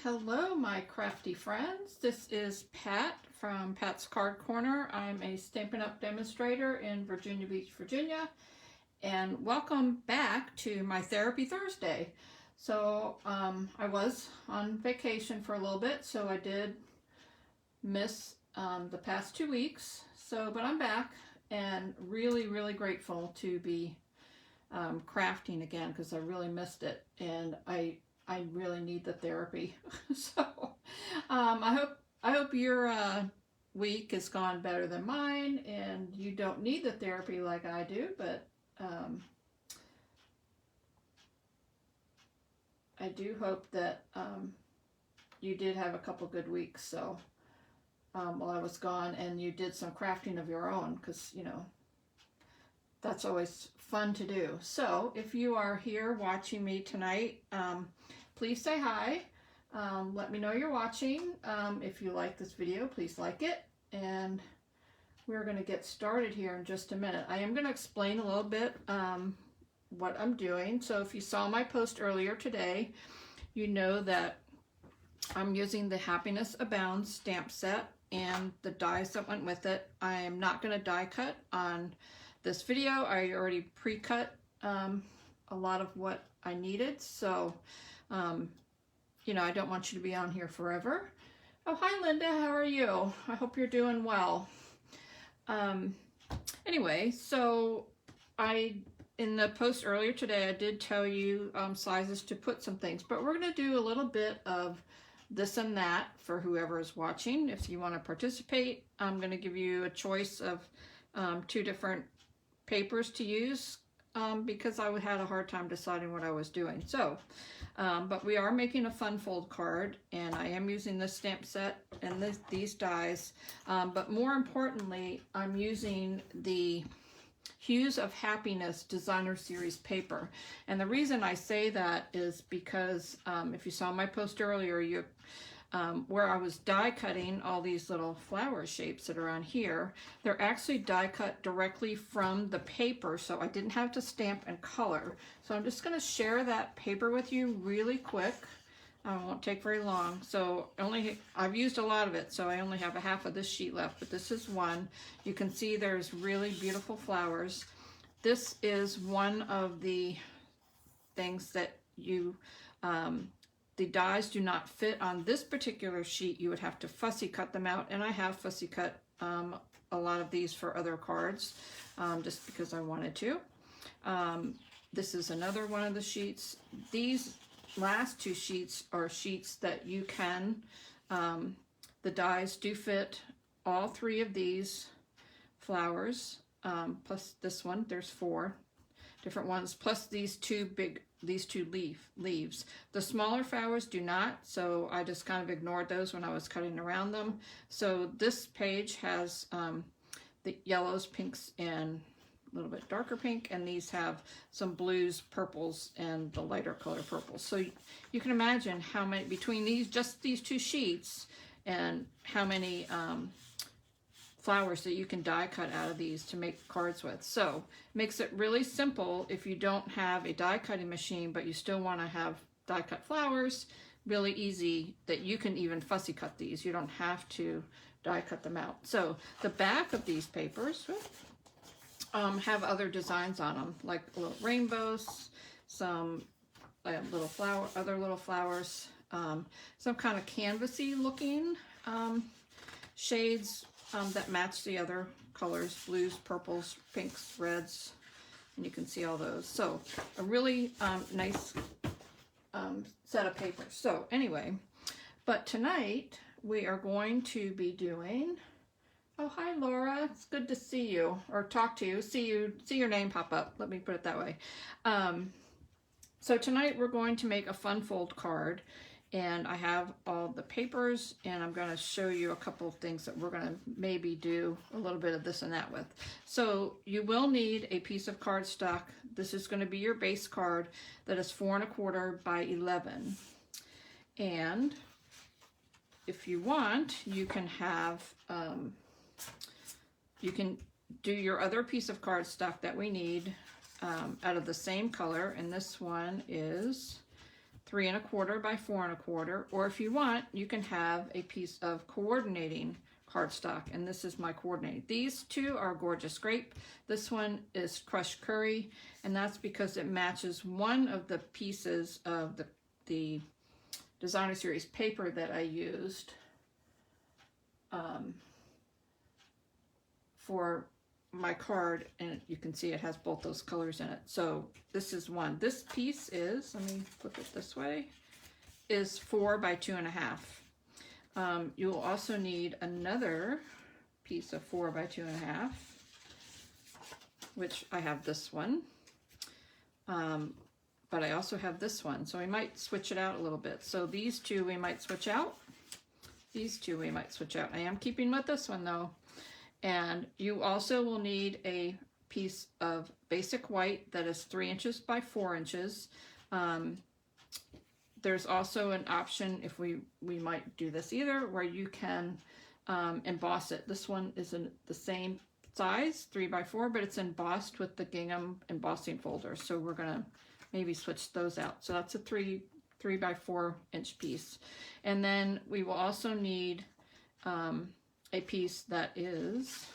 Hello, my crafty friends. This is Pat from Pat's Card Corner. I'm a Stampin' Up! Demonstrator in Virginia Beach, Virginia, and welcome back to my Therapy Thursday. So I was on vacation for a little bit, so I did miss the past 2 weeks. But I'm back and really grateful to be crafting again because I really missed it, and I really need the therapy. So I hope your week has gone better than mine and you don't need the therapy like I do, but I do hope that you did have a couple good weeks. So while I was gone, and you did some crafting of your own, because you know that's always fun to do. So if you are here watching me tonight, please say hi. Let me know you're watching. If you like this video, please like it. And we're going to get started here in just a minute. I am going to explain a little bit what I'm doing. So if you saw my post earlier today, you know that I'm using the Happiness Abounds stamp set and the dies that went with it. I am not going to die cut on this video. I already pre-cut a lot of what I needed, so you know, I don't want you to be on here forever. Oh, hi Linda, how are you? I hope you're doing well. Anyway, so in the post earlier today, I did tell you sizes to put some things, but we're going to do a little bit of this and that for whoever is watching. If you want to participate, I'm going to give you a choice of 2 different papers to use because I had a hard time deciding what I was doing. So, but we are making a fun fold card, and I am using this stamp set and these dies. But more importantly, I'm using the Hues of Happiness Designer Series paper. And the reason I say that is because if you saw my post earlier, where I was die cutting all these little flower shapes that are on here, they're actually die cut directly from the paper, so I didn't have to stamp and color. So I'm just going to share that paper with you really quick. It won't take very long. So I've used a lot of it, so I only have a half of this sheet left, but this is one. You can see there's really beautiful flowers. This is one of the things that the dies do not fit on this particular sheet. You would have to fussy cut them out, and I have fussy cut a lot of these for other cards just because I wanted to. This is another one of the sheets. These last 2 sheets are sheets that you can, the dies do fit all 3 of these flowers, plus this one. There's 4 different ones, plus these two leaves. The smaller flowers do not, so I just kind of ignored those when I was cutting around them. So this page has the yellows, pinks, and a little bit darker pink, and these have some blues, purples, and the lighter color purples. So you can imagine how many, between just these 2 sheets, and how many flowers that you can die cut out of these to make cards with. So makes it really simple if you don't have a die cutting machine, but you still want to have die cut flowers. Really easy that you can even fussy cut these. You don't have to die cut them out. So the back of these papers have other designs on them, like little rainbows, some other little flowers, some kind of canvasy looking shades that match the other colors, blues, purples, pinks, reds, and you can see all those. So a really nice set of papers. So anyway, but tonight we are going to be doing, oh hi Laura, it's good to see you, or talk to you, see your name pop up, let me put it that way. So tonight we're going to make a fun fold card, and I have all the papers, and I'm going to show you a couple of things that we're going to maybe do a little bit of this and that with. So you will need a piece of cardstock. This is going to be your base card that is 4 1/4 by 11. And if you want, you can have, you can do your other piece of cardstock that we need out of the same color, and this one is 3¼ by 4¼ or if you want, you can have a piece of coordinating cardstock, and this is my coordinating. These two are Gorgeous Grape. This one is Crushed Curry, and that's because it matches one of the pieces of the Designer Series paper that I used for my card, and you can see it has both those colors in it. So this is one. This piece is, let me flip it this way, is 4 by 2½. You'll also need another piece of 4 by 2½, which I have this one, but I also have this one, so we might switch it out a little bit. So these two we might switch out. These two we might switch out. I am keeping with this one though. And you also will need a piece of basic white that is 3 inches by 4 inches. There's also an option, if we might do this either, where you can emboss it. This one is in the same size, 3 by 4, but it's embossed with the gingham embossing folder. So we're gonna maybe switch those out. So that's a 3 by 4 inch piece. And then we will also need a piece that is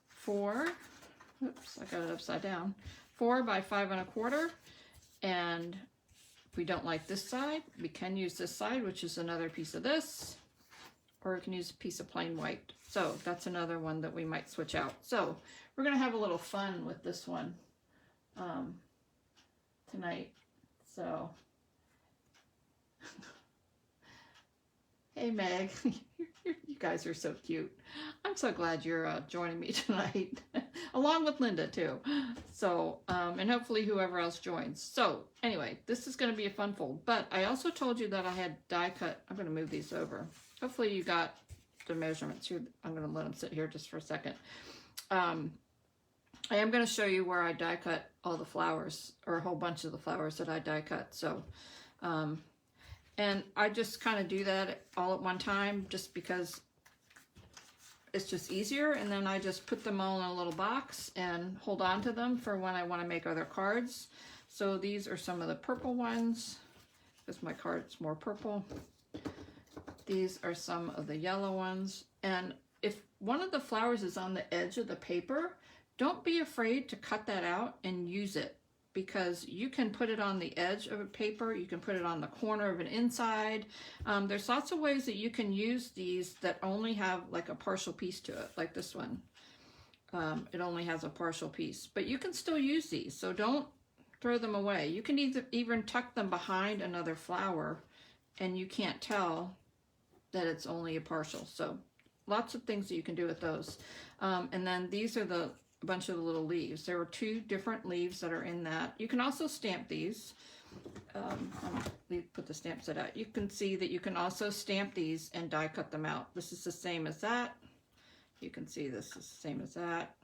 4, oops, I got it upside down, 4 by 5¼ and if we don't like this side, we can use this side, which is another piece of this, or we can use a piece of plain white. So that's another one that we might switch out. So we're gonna have a little fun with this one tonight. So, hey Meg, you guys are so cute. I'm so glad you're joining me tonight, along with Linda too. So, and hopefully whoever else joins. So anyway, this is going to be a fun fold, but I also told you that I had die cut. I'm going to move these over. Hopefully you got the measurements here. I'm going to let them sit here just for a second. I am going to show you where I die cut all the flowers, or a whole bunch of the flowers that I die cut. So, and I just kind of do that all at one time just because it's just easier. And then I just put them all in a little box and hold on to them for when I want to make other cards. So these are some of the purple ones because my card's more purple. These are some of the yellow ones. And if one of the flowers is on the edge of the paper, don't be afraid to cut that out and use it, because you can put it on the edge of a paper, you can put it on the corner of an inside. There's lots of ways that you can use these that only have like a partial piece to it, like this one. It only has a partial piece, but you can still use these, so don't throw them away. You can even tuck them behind another flower and you can't tell that it's only a partial. So lots of things that you can do with those. And then these are a bunch of the little leaves. There are 2 different leaves that are in that. You can also stamp these. Put the stamp set out. You can see that you can also stamp these and die cut them out. This is the same as that. You can see this is the same as that.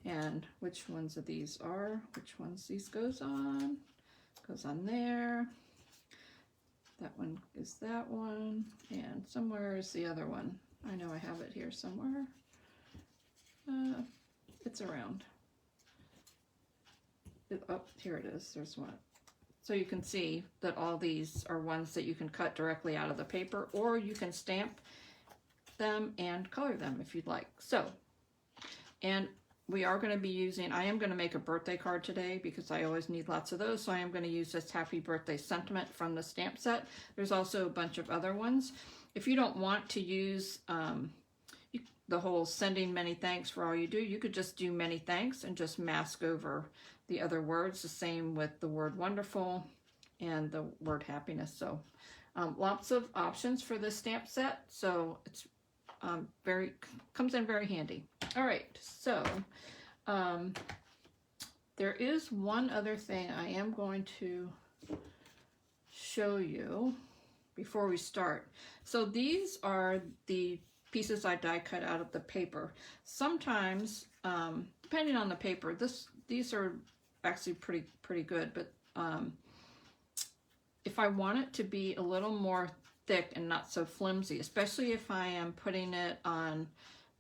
And which ones of these are, which ones these goes on there. That one is that one, and somewhere is the other one. I know I have it here somewhere. It's around. Oh, here it is. There's one. So you can see that all these are ones that you can cut directly out of the paper, or you can stamp them and color them if you'd like. So, and we are going to be using, I am going to make a birthday card today because I always need lots of those. So I am going to use this Happy Birthday sentiment from the stamp set. There's also a bunch of other ones. If you don't want to use the whole sending many thanks for all you do, you could just do many thanks and just mask over the other words. The same with the word wonderful and the word happiness. So lots of options for this stamp set. So it's comes in very handy. All right, so there is one other thing I am going to show you before we start. So these are the pieces I die cut out of the paper. Sometimes, depending on the paper, these are actually pretty good, but if I want it to be a little more thick and not so flimsy, especially if I am putting it on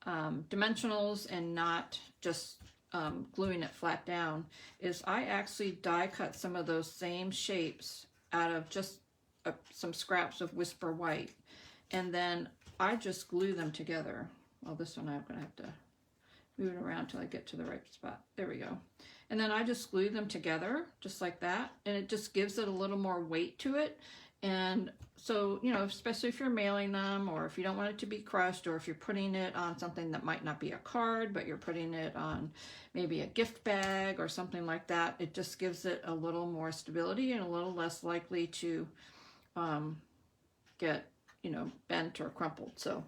dimensionals and not just gluing it flat down is I actually die cut some of those same shapes out of just some scraps of Whisper White, and then I just glue them together. Well, this one I'm going to have to move it around till I get to the right spot. There we go. And then I just glue them together just like that, and it just gives it a little more weight to it. And so, you know, especially if you're mailing them, or if you don't want it to be crushed, or if you're putting it on something that might not be a card, but you're putting it on maybe a gift bag or something like that, it just gives it a little more stability and a little less likely to get, you know, bent or crumpled. So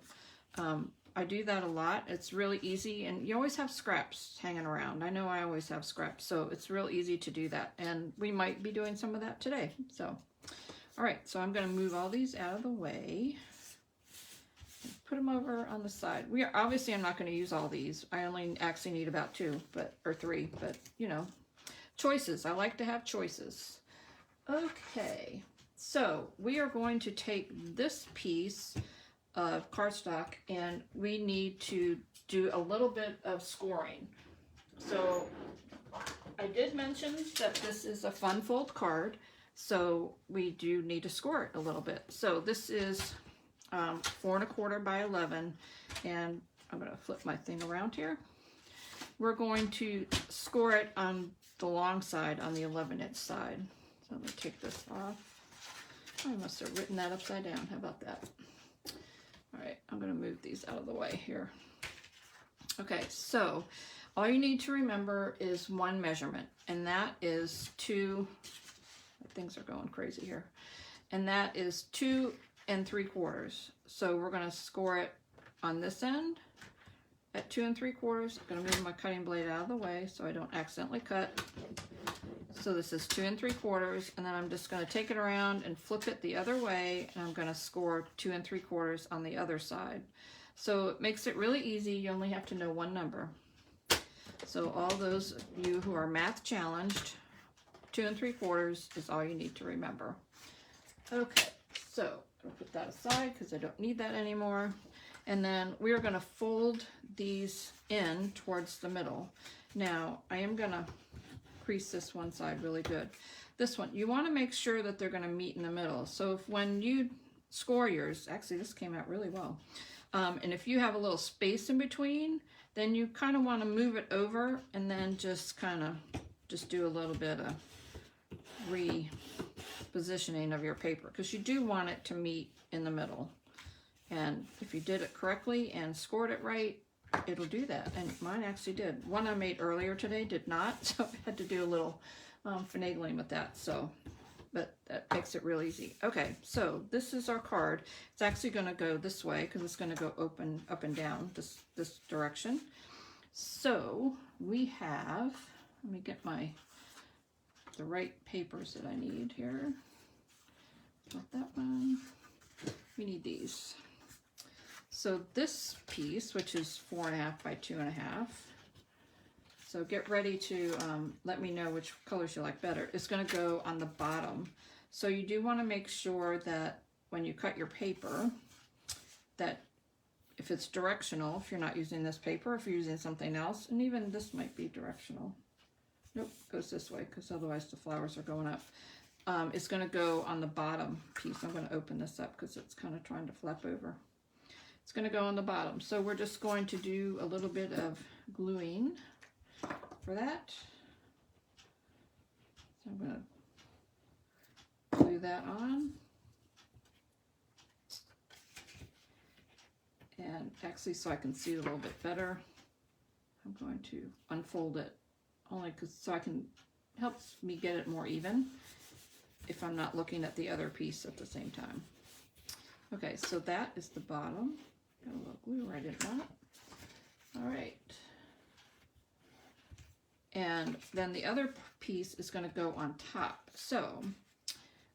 I do that a lot. It's really easy, and you always have scraps hanging around. I know I always have scraps, so it's real easy to do that, and we might be doing some of that today. So all right, so I'm going to move all these out of the way. Put them over on the side. Obviously I'm not going to use all these. I only actually need about 2, or 3, but you know, choices. I like to have choices. Okay, so we are going to take this piece of cardstock, and we need to do a little bit of scoring. So I did mention that this is a fun fold card, so we do need to score it a little bit. So this is 4 1/4 by 11, and I'm going to flip my thing around here. We're going to score it on the long side, on the 11-inch side. So let me take this off. I must have written that upside down. How about that? All right, I'm going to move these out of the way here. Okay, so all you need to remember is one measurement, and that is 2. Things are going crazy here. And that is 2 3/4. So we're going to score it on this end at 2 3/4. I'm going to move my cutting blade out of the way so I don't accidentally cut. So this is 2 3/4, and then I'm just going to take it around and flip it the other way, and I'm going to score 2 3/4 on the other side. So it makes it really easy. You only have to know one number. So all those of you who are math challenged, 2 3/4 is all you need to remember. Okay, so I'll put that aside because I don't need that anymore. And then we're going to fold these in towards the middle. Now I am going to crease this one side really good. This one, you want to make sure that they're going to meet in the middle. So when you score yours, actually this came out really well. And if you have a little space in between, then you kind of want to move it over and then just do a little bit of repositioning of your paper, because you do want it to meet in the middle. And if you did it correctly and scored it right, it'll do that. And mine actually did. One I made earlier today did not, so I had to do a little finagling with that. So, but that makes it real easy. Okay, so this is our card. It's actually going to go this way because it's going to go open up and down this direction. So we have, let me get the right papers that I need here. Not that one. We need these. So this piece, which is 4 1/2 by 2 1/2. So get ready to let me know which colors you like better. It's going to go on the bottom. So you do want to make sure that when you cut your paper, that if it's directional, if you're not using this paper, if you're using something else, and even this might be directional. Nope, goes this way because otherwise the flowers are going up. It's going to go on the bottom piece. I'm going to open this up because it's kind of trying to flap over. It's going to go on the bottom. So we're just going to do a little bit of gluing for that. So I'm going to glue that on. And actually, so I can see it a little bit better, I'm going to unfold it only so I can, helps me get it more even if I'm not looking at the other piece at the same time. Okay, so that is the bottom. Got a little glue where I didn't want it. All right. And then the other piece is going to go on top. So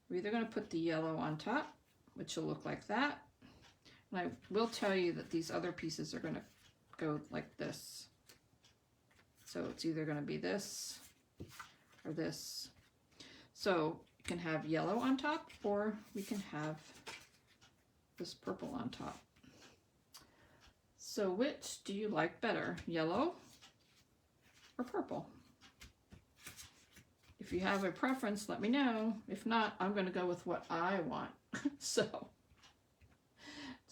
we're either going to put the yellow on top, which will look like that. And I will tell you that these other pieces are going to go like this. So it's either going to be this or this. So you can have yellow on top, or we can have this purple on top. So which do you like better, yellow or purple. If you have a preference, let me know. If not, I'm going to go with what I want. So,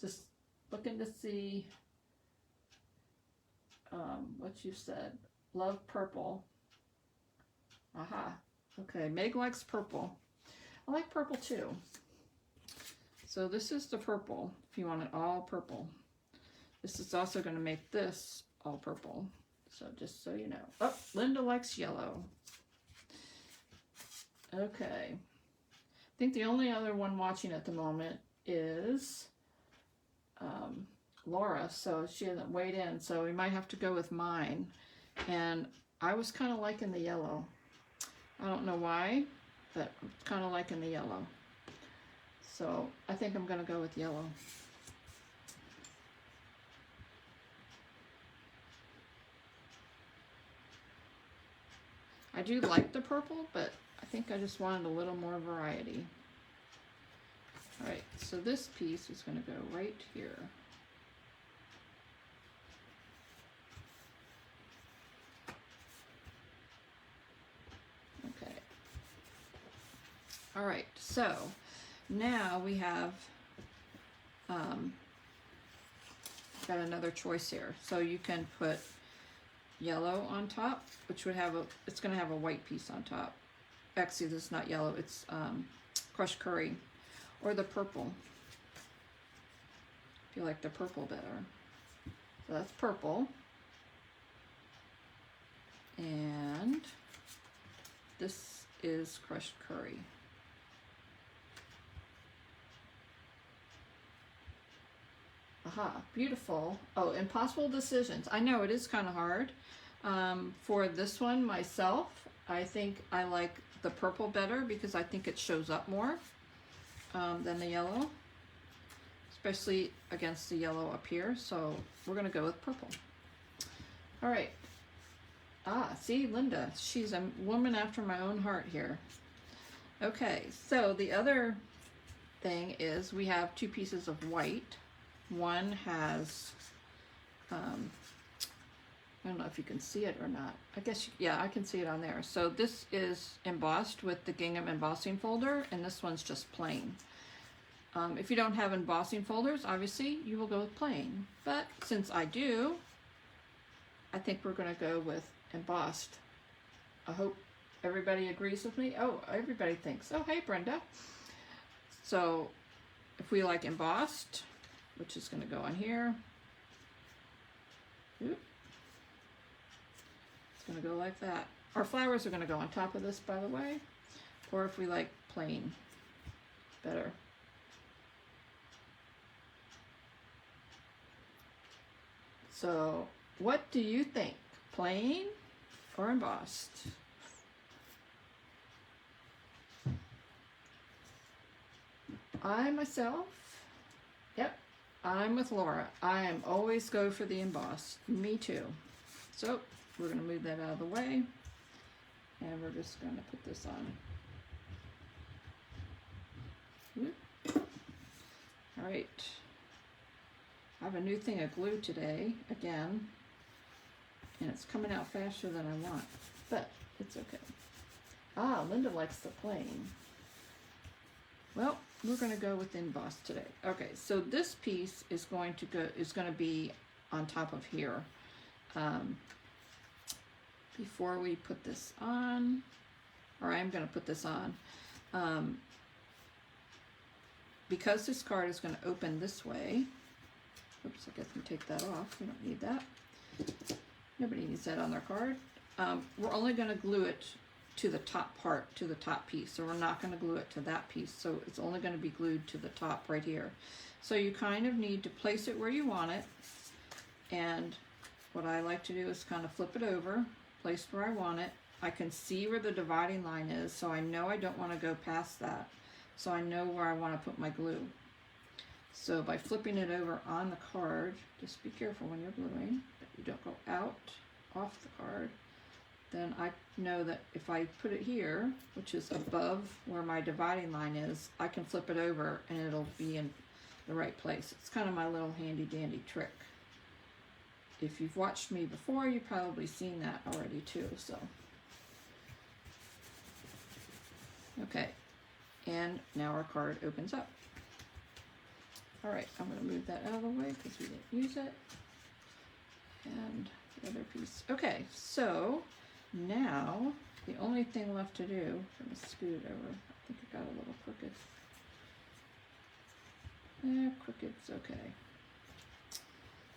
just looking to see what you said. Love purple. Aha. Okay, Meg likes purple. I like purple too. So this is the purple, if you want it all purple. This is also going to make this all purple. So just so you know. Oh, Linda likes yellow. Okay. I think the only other one watching at the moment is Laura. So she hasn't weighed in. So we might have to go with mine. And I was kind of liking the yellow. I don't know why, but I'm kind of liking the yellow. So I think I'm going to go with yellow. I do like the purple, but I think I just wanted a little more variety. All right, so this piece is going to go right here. Okay. All right, so now we have got another choice here. So you can put yellow on top, which would have it's going to have a white piece on top. Actually, this is not yellow, it's crushed curry. Or the purple, if you like the purple better. So that's purple. And this is crushed curry. Aha, beautiful. Oh, impossible decisions. I know it is kind of hard. For this one myself, I think I like the purple better because I think it shows up more than the yellow, especially against the yellow up here. So we're gonna go with purple. All right. Ah, see, Linda, she's a woman after my own heart here. Okay, so the other thing is we have two pieces of white. One has, I don't know if you can see it or not. I guess, yeah, I can see it on there. So this is embossed with the gingham embossing folder, and this one's just plain. If you don't have embossing folders, obviously you will go with plain. But since I do, I think we're going to go with embossed. I hope everybody agrees with me. Oh, everybody thinks. Oh, hey, Brenda. So if we like embossed, which is going to go on here. Oop. It's going to go like that. Our flowers are going to go on top of this, by the way. Or if we like plain, better. So what do you think? Plain or embossed? I myself, yep, I'm with Laura. I am always go for the embossed. Me too. So we're going to move that out of the way, and we're just going to put this on. Whoop. All right. I have a new thing of glue today, again, and it's coming out faster than I want, but it's okay. Ah, Linda likes the plain. Well, we're going to go with embossed today. Okay, so this piece is going to be on top of here. Before we put this on, or I'm going to put this on, because this card is going to open this way. Oops, I guess we take that off. We don't need that. Nobody needs that on their card. We're only going to glue it to the top part, to the top piece. So we're not going to glue it to that piece. So it's only going to be glued to the top right here. So you kind of need to place it where you want it. And what I like to do is kind of flip it over, place where I want it. I can see where the dividing line is, so I know I don't want to go past that. So I know where I want to put my glue. So by flipping it over on the card, just be careful when you're gluing that you don't go out off the card. Then I know that if I put it here, which is above where my dividing line is, I can flip it over and it'll be in the right place. It's kind of my little handy dandy trick. if you've watched me before, you've probably seen that already too, so. Okay, and now our card opens up. All right, I'm gonna move that out of the way because we didn't use it. And the other piece. Okay, so now the only thing left to do, I'm gonna scoot it over. I think it got a little crooked. Crooked's okay.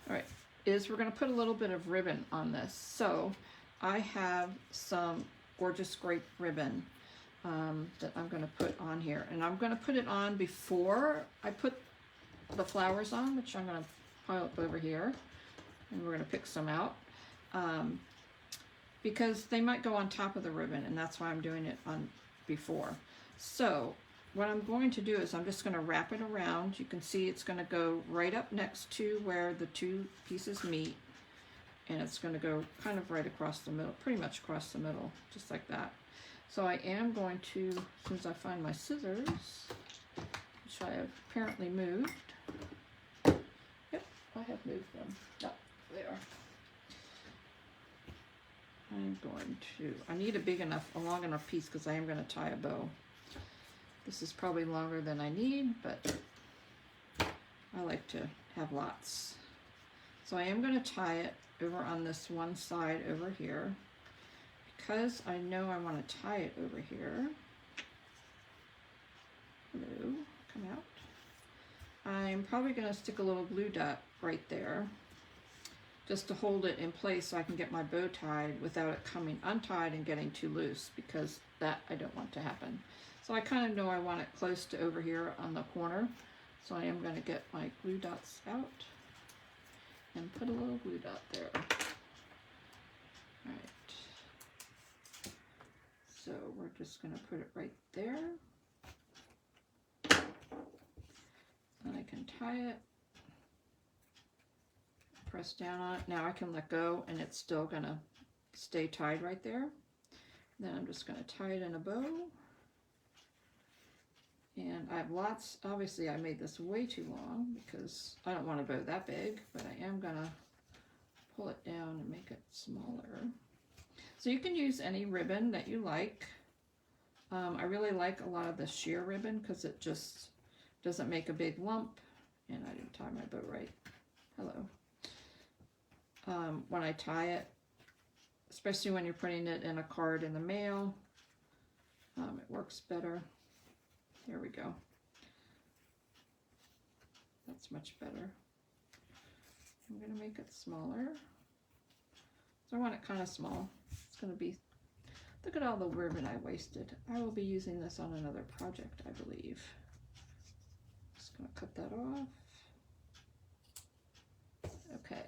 All right, is we're gonna put a little bit of ribbon on this. So I have some gorgeous grape ribbon that I'm gonna put on here. And I'm gonna put it on before I put the flowers on, which I'm gonna pile up over here. And we're gonna pick some out. Because they might go on top of the ribbon, and that's why I'm doing it on before. So what I'm going to do is I'm just going to wrap it around. You can see it's going to go right up next to where the two pieces meet, and it's going to go kind of right across the middle, pretty much across the middle, just like that. So I am going to, as soon as I find my scissors, which I have apparently moved. Yep, I have moved them. Yep, they are. I'm going to, I need a long enough piece because I am going to tie a bow. This is probably longer than I need, but I like to have lots. So I am going to tie it over on this one side over here. Because I know I want to tie it over here. Hello, come out. I'm probably going to stick a little glue dot right there, just to hold it in place so I can get my bow tied without it coming untied and getting too loose, because that I don't want to happen. So I kind of know I want it close to over here on the corner. So I am going to get my glue dots out and put a little glue dot there. All right. So we're just going to put it right there. And I can tie it. Press down on it. Now I can let go and it's still gonna stay tied right there. Then I'm just gonna tie it in a bow. And I have lots, obviously I made this way too long because I don't want a bow that big, but I am gonna pull it down and make it smaller. So you can use any ribbon that you like. I really like a lot of the sheer ribbon because it just doesn't make a big lump. And I didn't tie my bow right. Hello. When I tie it, especially when you're putting it in a card in the mail, it works better. There we go. That's much better. I'm going to make it smaller. So I want it kind of small. It's going to be, look at all the ribbon I wasted. I will be using this on another project, I believe. Just going to cut that off. Okay.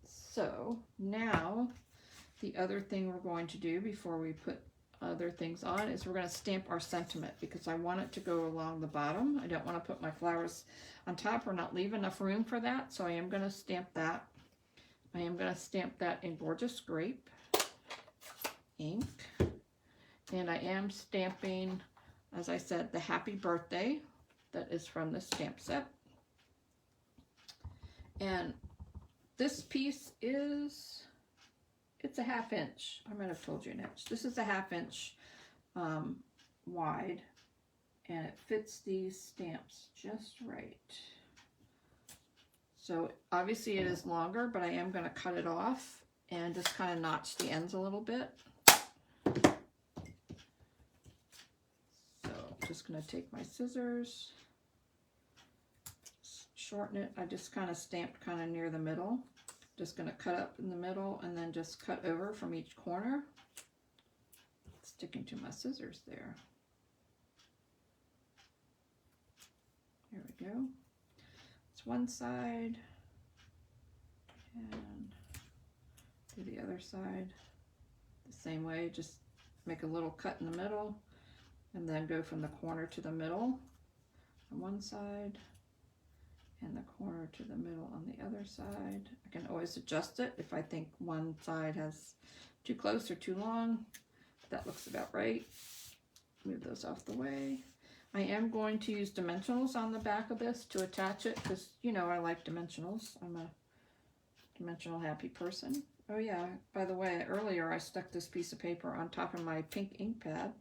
So now the other thing we're going to do before we put other things on is we're going to stamp our sentiment, because I want it to go along the bottom. I don't want to put my flowers on top or not leave enough room for that. So I am going to stamp that. I am going to stamp that in Gorgeous Grape ink. And I am stamping, as I said, the Happy Birthday that is from the stamp set. And this piece is, it's a 1/2 inch. I might have told you an inch. This is a 1/2 inch wide, and it fits these stamps just right. So obviously it is longer, but I am going to cut it off and just kind of notch the ends a little bit. So I'm just going to take my scissors, shorten it. I just kind of stamped kind of near the middle. Just going to cut up in the middle and then just cut over from each corner. Sticking to my scissors there. There we go. It's one side. And do the other side the same way. Just make a little cut in the middle and then go from the corner to the middle on one side and the corner to the middle on the other side. I can always adjust it if I think one side has too close or too long. That looks about right. Move those off the way. I am going to use dimensionals on the back of this to attach it because, you know, I like dimensionals. I'm a Dimensional happy person. Oh yeah, by the way, earlier I stuck this piece of paper on top of my pink ink pad,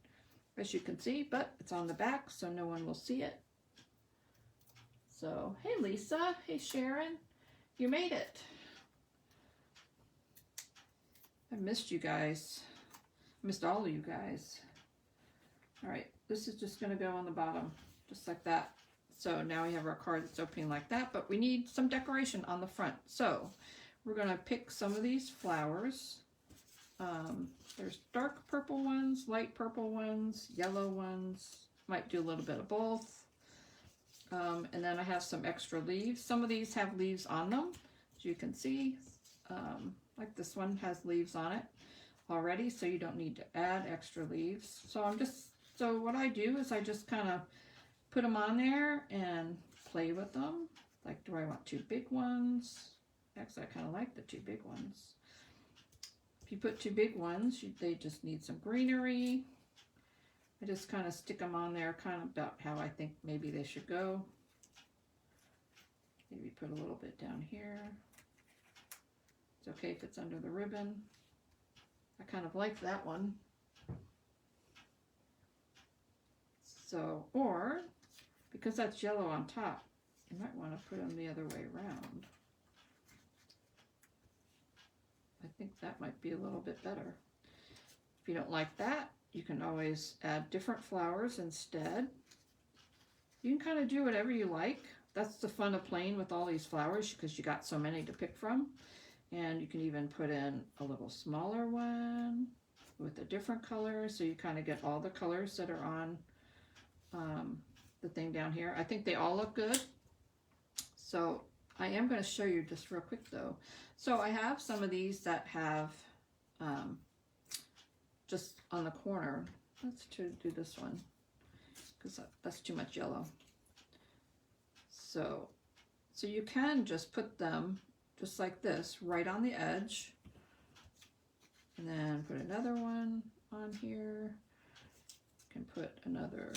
as you can see, but it's on the back so no one will see it. So, hey Lisa, hey Sharon, you made it. I missed you guys. Missed all of you guys. All right, this is just gonna go on the bottom, just like that. So now we have our card that's opening like that, but we need some decoration on the front. So we're gonna pick some of these flowers. There's dark purple ones, light purple ones, yellow ones. Might do a little bit of both. And then I have some extra leaves. Some of these have leaves on them, as you can see. Like this one has leaves on it already, so you don't need to add extra leaves. So what I do is I just kind of put them on there and play with them. Like, do I want 2 big ones? Actually, I kind of like the 2 big ones. If you put 2 big ones, they just need some greenery. I just kind of stick them on there, kind of about how I think maybe they should go. Maybe put a little bit down here. It's okay if it's under the ribbon. I kind of like that one. So, or, because that's yellow on top, you might want to put them the other way around. I think that might be a little bit better. If you don't like that, you can always add different flowers instead. You can kind of do whatever you like. That's the fun of playing with all these flowers, because you got so many to pick from. And you can even put in a little smaller one with a different color, so you kind of get all the colors that are on the thing down here. I think they all look good. So I am going to show you just real quick though. So I have some of these that have just on the corner. Let's do this one, because that's too much yellow. So you can just put them just like this right on the edge, and then put another one on here. You can put another,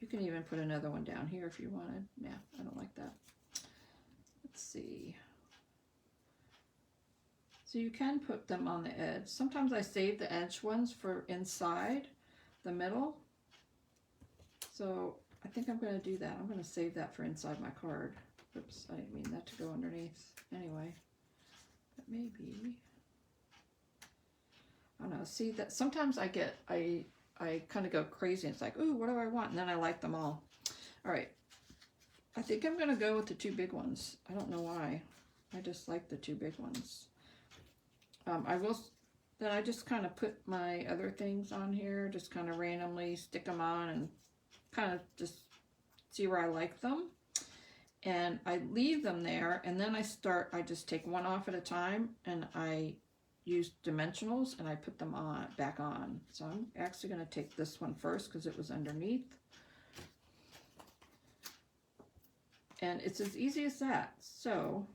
you can even put another one down here if you wanted. Yeah, I don't like that. Let's see. So you can put them on the edge. Sometimes I save the edge ones for inside the middle. So I think I'm going to do that. I'm going to save that for inside my card. Oops, I didn't mean that to go underneath. Anyway, but maybe, I don't know. See, that sometimes I kind of go crazy. It's like, ooh, what do I want? And then I like them all. All right. I think I'm going to go with the 2 big ones. I don't know why. I just like the 2 big ones. Then I just kind of put my other things on here, just kind of randomly stick them on and kind of just see where I like them. And I leave them there, and then I just take one off at a time, and I use dimensionals and I put them back on. So I'm actually going to take this one first because it was underneath. And it's as easy as that. So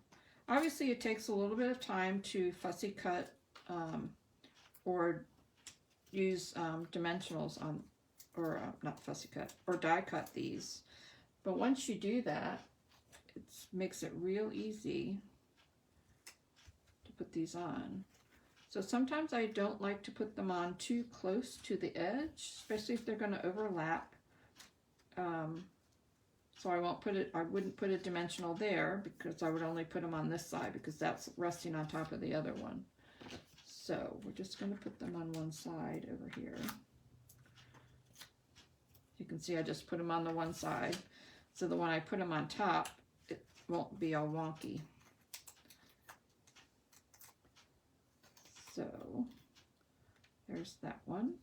obviously it takes a little bit of time to fussy cut or use dimensionals on, or not fussy cut, or die cut these. But once you do that, it makes it real easy to put these on. So sometimes I don't like to put them on too close to the edge, especially if they're going to overlap. So I wouldn't put a dimensional there, because I would only put them on this side, because that's resting on top of the other one. So we're just going to put them on one side over here. You can see I just put them on the one side, so that when I put them on top, it won't be all wonky. So there's that one.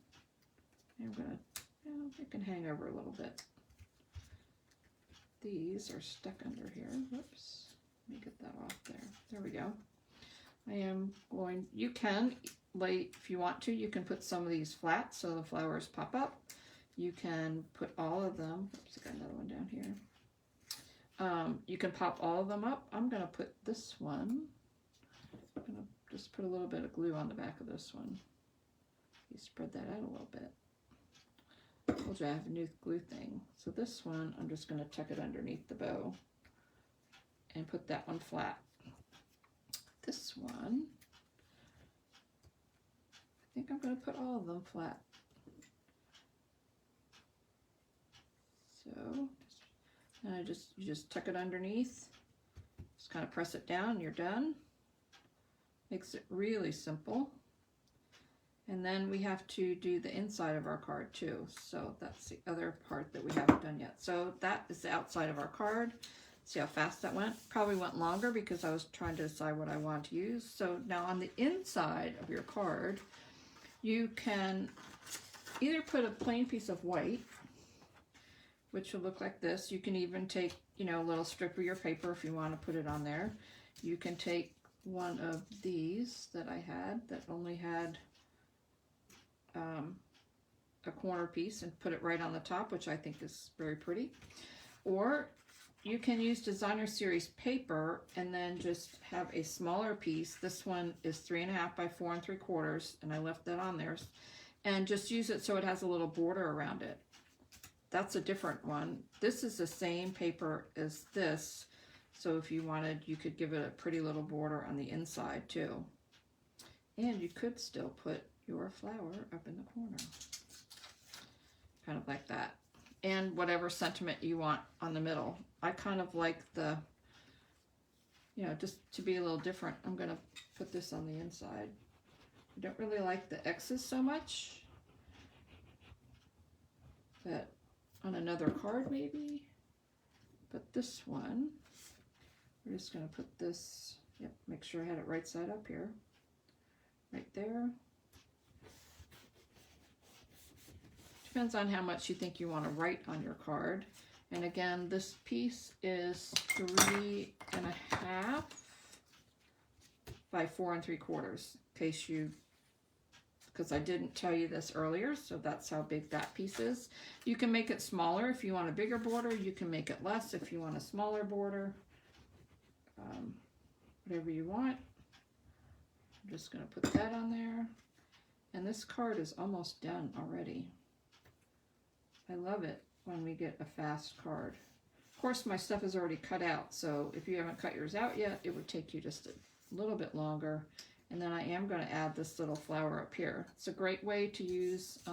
And I'm going to, it can hang over a little bit. These are stuck under here. Whoops. Let me get that off there. There we go. You can, if you want to, you can put some of these flat so the flowers pop up. You can put all of them. Oops, I got another one down here. You can pop all of them up. I'm going to put this one. I'm going to just put a little bit of glue on the back of this one. You spread that out a little bit. I told you I have a new glue thing. So this one, I'm just going to tuck it underneath the bow and put that one flat. this one, I think I'm going to put all of them flat. So, and you just tuck it underneath, just kind of press it down, and you're done. Makes it really simple. And then we have to do the inside of our card too. So that's the other part that we haven't done yet. So that is the outside of our card. See how fast that went? Probably went longer because I was trying to decide what I want to use. So now on the inside of your card, you can either put a plain piece of white, which will look like this. You can even take, you know, a little strip of your paper if you want to put it on there. You can take one of these that I had that only had a corner piece and put it right on the top, which I think is very pretty. Or you can use Designer Series paper and then just have a smaller piece. This one is 3.5 by 4 3/4, and I left that on there. And just use it so it has a little border around it. That's a different one. This is the same paper as this, so if you wanted, you could give it a pretty little border on the inside too. And you could still put your flower up in the corner, kind of like that. And whatever sentiment you want on the middle. I kind of like the, you know, just to be a little different, I'm going to put this on the inside. I don't really like the X's so much, but on another card maybe. But this one, we're just going to put this, yep, make sure I had it right side up here, right there. Depends on how much you think you want to write on your card. And again, this piece is 3.5 by 4 3/4, in case you, because I didn't tell you this earlier, so that's how big that piece is. You can make it smaller if you want a bigger border. You can make it less if you want a smaller border. Whatever you want. I'm just going to put that on there. And this card is almost done already. I love it when we get a fast card. Of course, my stuff is already cut out, so if you haven't cut yours out yet, it would take you just a little bit longer. And then I am going to add this little flower up here. It's a great way to use, is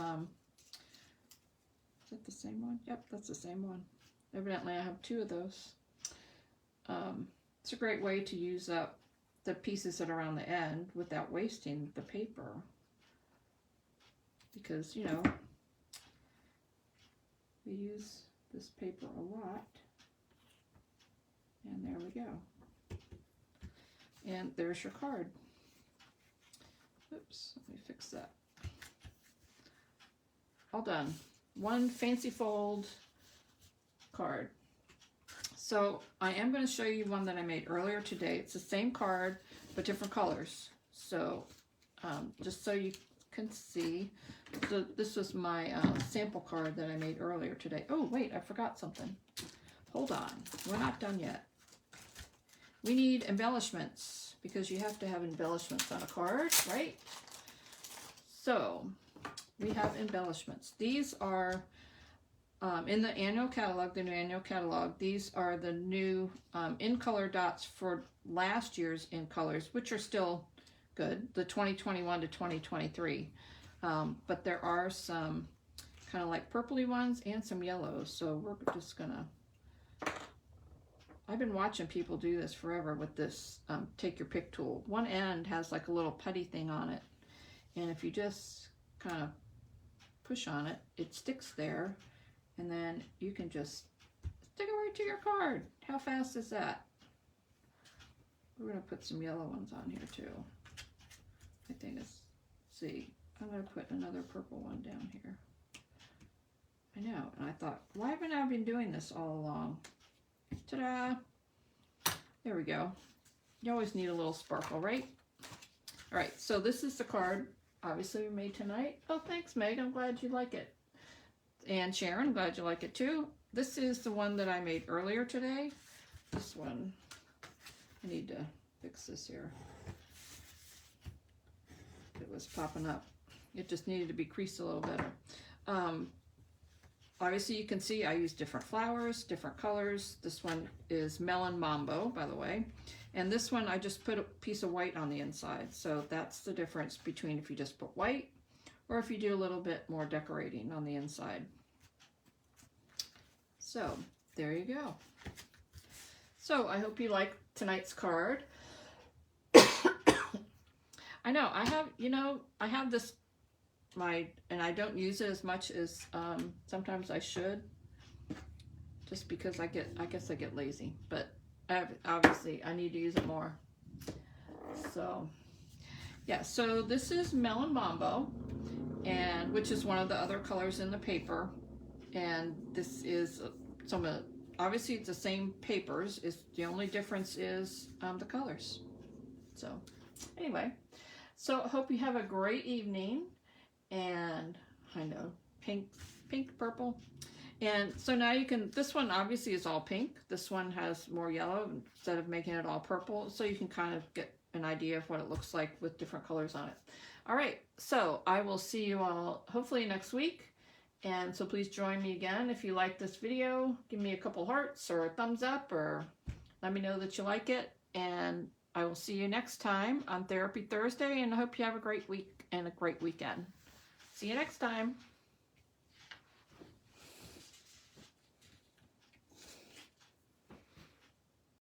that the same one? Yep, that's the same one. Evidently, I have 2 of those. It's a great way to use up the pieces that are on the end without wasting the paper. Because, you know, we use this paper a lot. And there we go. And there's your card. Oops, let me fix that. All done. One fancy fold card. So I am going to show you one that I made earlier today. It's the same card, but different colors. So just so you can see. So this was my sample card that I made earlier today. Oh, wait, I forgot something. Hold on. We're not done yet. We need embellishments because you have to have embellishments on a card, right? So we have embellishments. These are in the annual catalog, the new annual catalog. These are the new in color dots for last year's in colors, which are still good, the 2021 to 2023. But there are some kind of like purpley ones and some yellows. So we're just gonna, I've been watching people do this forever with this take your pick tool. One end has like a little putty thing on it. And if you just kind of push on it, it sticks there. And then you can just stick it right to your card. How fast is that? We're gonna put some yellow ones on here too. I think it's, see, I'm going to put another purple one down here. I know, and I thought, why haven't I been doing this all along? Ta-da! There we go. You always need a little sparkle, right? All right, so this is the card, obviously we made tonight. Oh, thanks, Meg. I'm glad you like it. And Sharon, I'm glad you like it too. This is the one that I made earlier today. This one, I need to fix this here. It was popping up. It just needed to be creased a little better. obviously you can see I use different flowers, different colors. This one is Melon Mambo, by the way. And this one, I just put a piece of white on the inside. So that's the difference between if you just put white or if you do a little bit more decorating on the inside. So there you go. So I hope you like tonight's card. I know I have, you know, I have this, and I don't use it as much as sometimes I should, just because I guess I get lazy, but obviously I need to use it more. So yeah, so this is Melon Mambo, and which is one of the other colors in the paper, and this is some of, obviously it's the same papers, is the only difference is the colors. So anyway, so I hope you have a great evening, and I know pink, purple. And so now you can, this one obviously is all pink. This one has more yellow instead of making it all purple. So you can kind of get an idea of what it looks like with different colors on it. All right, so I will see you all hopefully next week. And so please join me again. If you like this video, give me a couple hearts or a thumbs up, or let me know that you like it. And I will see you next time on Therapy Thursday, and I hope you have a great week and a great weekend. See you next time.